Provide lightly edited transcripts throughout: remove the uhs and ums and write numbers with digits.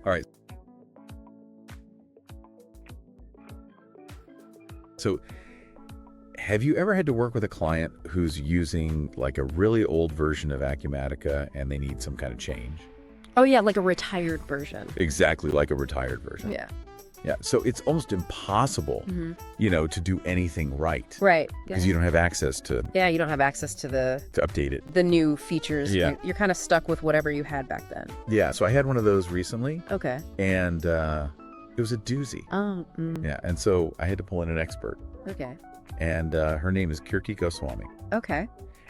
All right. So have you ever had to work with a client who's using like a really old version of Acumatica and they need some kind of change? Oh, yeah, like a retired version. Exactly, like a retired version. Yeah. Yeah. So it's almost impossible, to do anything right. Right. Because you don't have access to you don't have access to update it. the new features. Yeah. You're kind of stuck with whatever you had back then. Yeah. So I had one of those recently. Okay. And it was a doozy. Oh. Yeah. And so I had to pull in an expert. Okay. And her name is Kirti Goswami. Okay.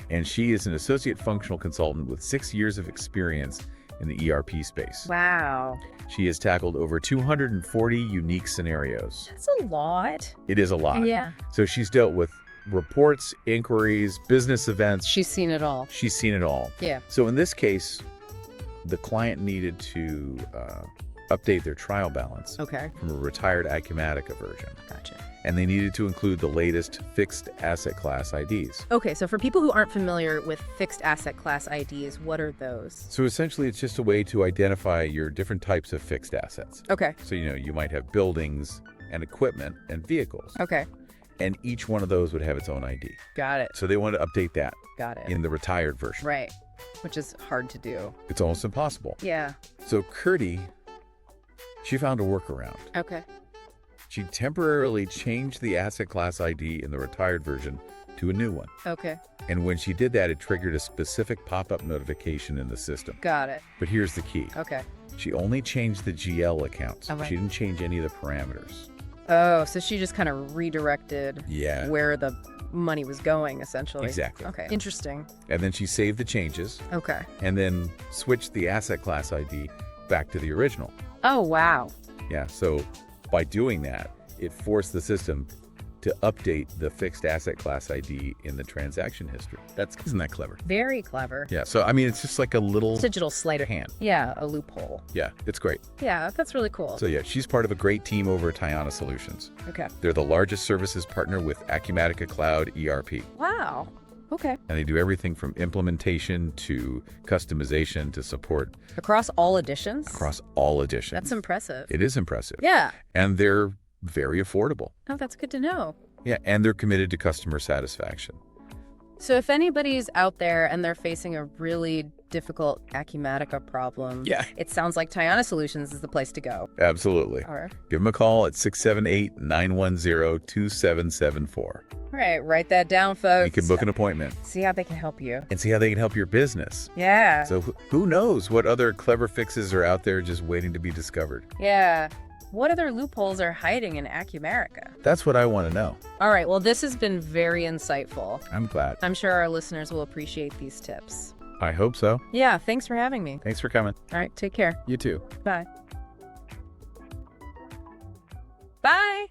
And she is an associate functional consultant with 6 years of experience in the ERP space. Wow. She has tackled over 240 unique scenarios. That's a lot. It is a lot. Yeah. So she's dealt with reports, inquiries, business events. She's seen it all. She's seen it all. Yeah. So in this case, the client needed to update their trial balance Okay. from a retired Acumatica version. Gotcha. And they needed to include the latest fixed asset class IDs. Okay, so for people who aren't familiar with fixed asset class IDs, what are those? So essentially, it's just a way to identify your different types of fixed assets. Okay. So, you might have buildings and equipment and vehicles. Okay. And each one of those would have its own ID. Got it. So they wanted to update that Got it. in the retired version. Right. Which is hard to do. It's almost impossible. Yeah. So Kirti, she found a workaround. Okay. She temporarily changed the asset class ID in the retired version to a new one. Okay. And when she did that, it triggered a specific pop-up notification in the system. Got it. But here's the key. Okay. She only changed the GL accounts. Okay. She didn't change any of the parameters. Oh, so she just kind of redirected Yeah. where the money was going, essentially. Exactly. Okay. Interesting. And then she saved the changes Okay. and then switched the asset class ID back to the original. Oh, wow. Yeah, so by doing that, it forced the system to update the fixed asset class ID in the transaction history. Isn't that clever? Very clever. Yeah, so I mean, it's just like a little Digital sleight of hand. Yeah, a loophole. Yeah, it's great. Yeah, that's really cool. So yeah, she's part of a great team over at Tiana Solutions. Okay. They're the largest services partner with Acumatica Cloud ERP. Wow. Okay. And they do everything from implementation to customization to support Across all editions? across all editions. That's impressive. It is impressive. Yeah. And they're very affordable. Oh, that's good to know. Yeah, and they're committed to customer satisfaction. So if anybody's out there and they're facing a really difficult Acumatica problem, Yeah. it sounds like Tiana Solutions is the place to go. Absolutely. All right. Give them a call at 678-910-2774. All right, write that down, folks. You can book an appointment See how they can help you. and see how they can help your business. Yeah. So who knows what other clever fixes are out there just waiting to be discovered? Yeah. What other loopholes are hiding in Acumatica? That's what I want to know. All right, well, this has been very insightful. I'm glad. I'm sure our listeners will appreciate these tips. I hope so. Yeah, thanks for having me. Thanks for coming. All right, take care. You too. Bye. Bye.